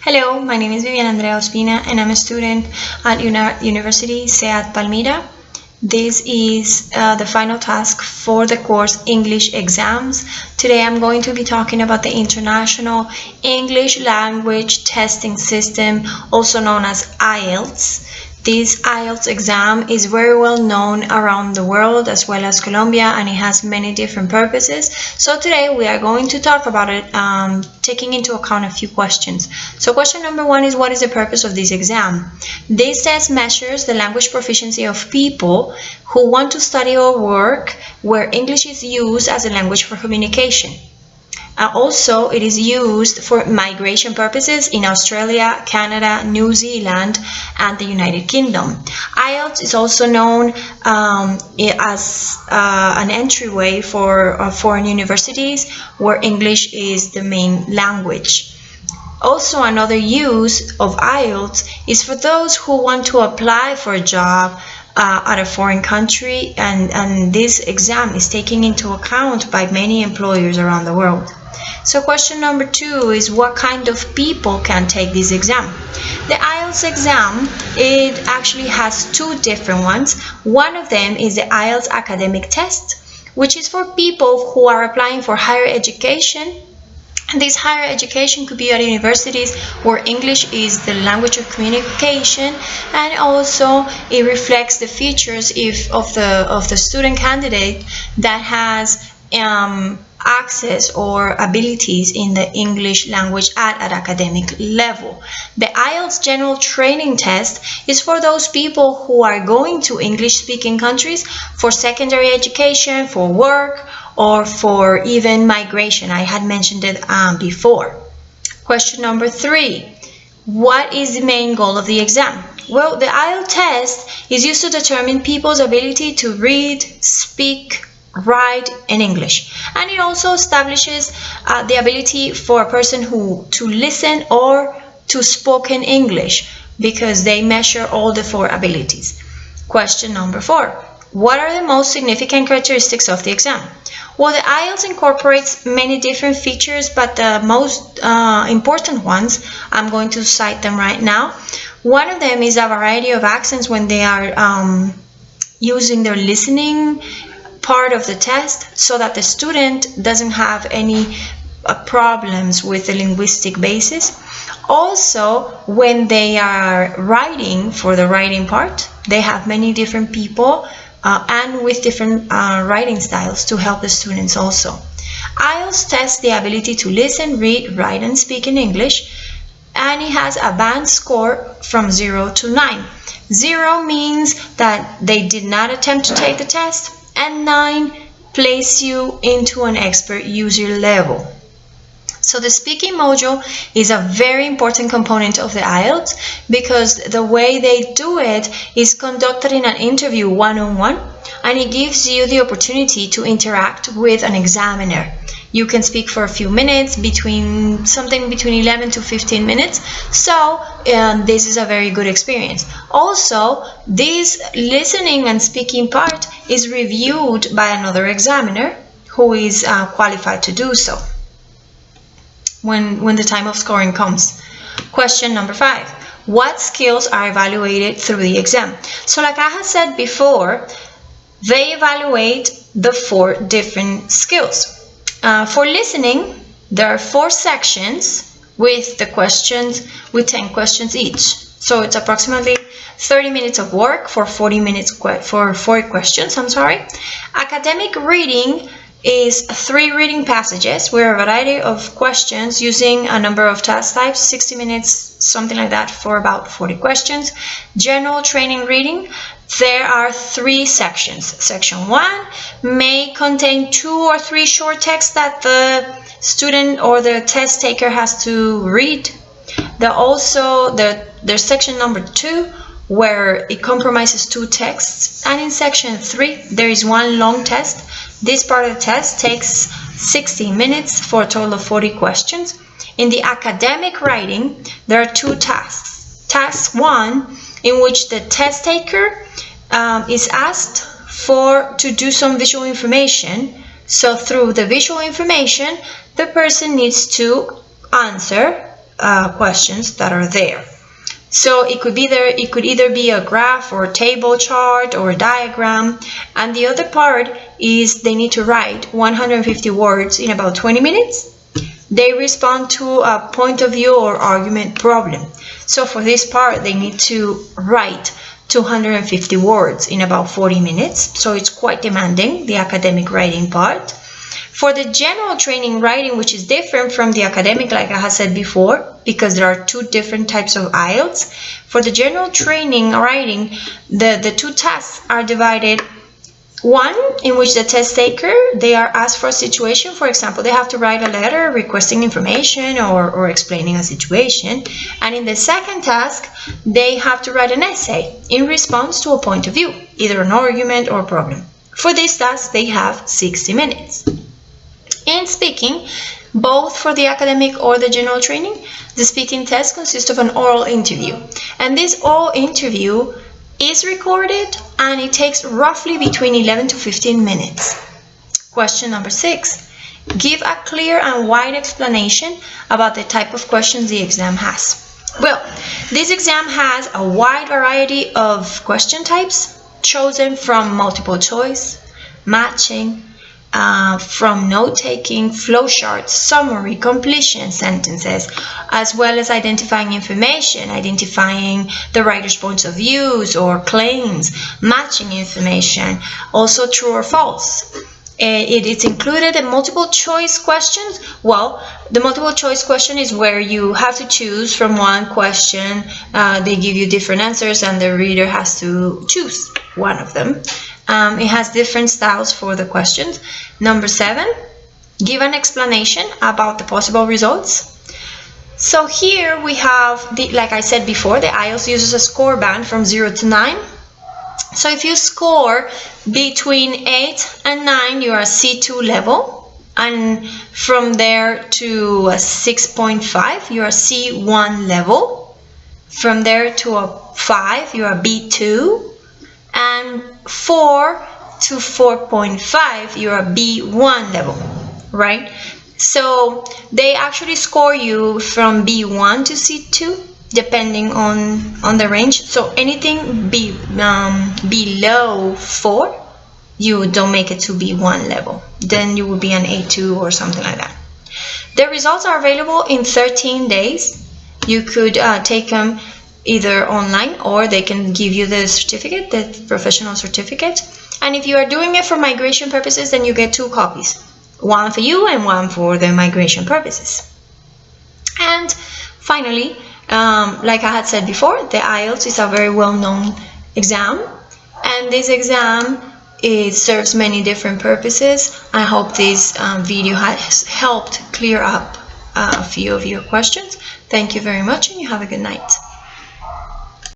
Hello, my name is Vivian Andrea Ospina and I'm a student at University SEAD Palmira. This is the final task for the course English exams. Today I'm going to be talking about the International English Language Testing System, also known as IELTS. This IELTS exam is very well known around the world as well as Colombia, and it has many different purposes. So today we are going to talk about it, taking into account a few questions. So question number one is, what is the purpose of this exam? This test measures the language proficiency of people who want to study or work where English is used as a language for communication. Also, it is used for migration purposes in Australia, Canada, New Zealand, and the United Kingdom. IELTS is also known as an entryway for foreign universities where English is the main language. Also, another use of IELTS is for those who want to apply for a job at a foreign country, and this exam is taken into account by many employers around the world. So question number two is, what kind of people can take this exam? The IELTS exam, it actually has two different ones. One of them is the IELTS academic test, which is for people who are applying for higher education. And this higher education could be at universities where English is the language of communication, and also it reflects the features of the student candidate that has access or abilities in the English language at an academic level. The IELTS general training test is for those people who are going to English-speaking countries for secondary education, for work, or for even migration. I had mentioned it before. Question number three, what is the main goal of the exam? Well, the IELTS test is used to determine people's ability to read, speak, write in English, and it also establishes the ability for a person to listen or to spoken English, because they measure all the four abilities. Question number four, what are the most significant characteristics of the exam? Well, the IELTS incorporates many different features, but the most important ones, I'm going to cite them right now. One of them is a variety of accents when they are using their listening part of the test, so that the student doesn't have any problems with the linguistic basis. Also, when they are writing, for the writing part, they have many different people and with different writing styles to help the students also. IELTS tests the ability to listen, read, write, and speak in English, and it has a band score from 0 to 9. 0 means that they did not attempt to take the test, and 9 place you into an expert user level. So the speaking module is a very important component of the IELTS, because the way they do it is conducted in an interview one-on-one, and it gives you the opportunity to interact with an examiner. You can speak for a few minutes, between 11 to 15 minutes. So this is a very good experience. Also, this listening and speaking part is reviewed by another examiner who is qualified to do so when the time of scoring comes. Question number five, what skills are evaluated through the exam? So like I had said before, they evaluate the four different skills. For listening, there are 4 sections with 10 questions each. So it's approximately 30 minutes of work for 40 questions. Academic reading is 3 reading passages with a variety of questions using a number of task types, 60 minutes, something like that, for about 40 questions. General training reading, there are 3 sections. Section 1 may contain 2 or 3 short texts that the student or the test taker has to read. There's section number 2, where it compromises 2 texts, and in section 3 there is 1 long test. This part of the test takes 60 minutes for a total of 40 questions. In the academic writing, there are 2 tasks. Task 1, in which the test taker is asked to do some visual information. So through the visual information, the person needs to answer questions that are there. So it could either be a graph or a table chart or a diagram, and the other part is they need to write 150 words in about 20 minutes. They respond to a point of view or argument problem. So for this part, they need to write 250 words in about 40 minutes. So it's quite demanding, the academic writing part. For the general training writing, which is different from the academic, like I had said before, because there are two different types of IELTS. For the general training writing, the two tasks are divided. One in which the test taker, they are asked for a situation. For example, they have to write a letter requesting information or explaining a situation. And in the second task, they have to write an essay in response to a point of view, either an argument or problem. For this task, they have 60 minutes. In speaking, both for the academic or the general training, the speaking test consists of an oral interview. And this oral interview is recorded and it takes roughly between 11 to 15 minutes. Question number 6. Give a clear and wide explanation about the type of questions the exam has. Well, this exam has a wide variety of question types chosen from multiple choice, matching, from note-taking, flowcharts, summary, completion sentences, as well as identifying information, identifying the writer's points of views or claims, matching information, also true or false. It's included in multiple choice questions. Well, the multiple choice question is where you have to choose from one question. They give you different answers and the reader has to choose one of them. It has different styles for the questions. Number 7, give an explanation about the possible results. So here we have, like I said before, the IELTS uses a score band from 0 to 9. So if you score between 8 and 9, you are C2 level. And from there to a 6.5, you are C1 level. From there to a 5, you are B2. And 4 to 4.5, you're a B1 level, right? So they actually score you from B1 to C2, depending on the range. So anything below 4, you don't make it to B1 level. Then you will be an A2 or something like that. The results are available in 13 days. You could take them either online or they can give you the certificate, the professional certificate. And if you are doing it for migration purposes, then you get 2 copies, one for you and one for the migration purposes. And finally, like I had said before, the IELTS is a very well-known exam, and this exam, it serves many different purposes. I hope this video has helped clear up a few of your questions. Thank you very much and you have a good night.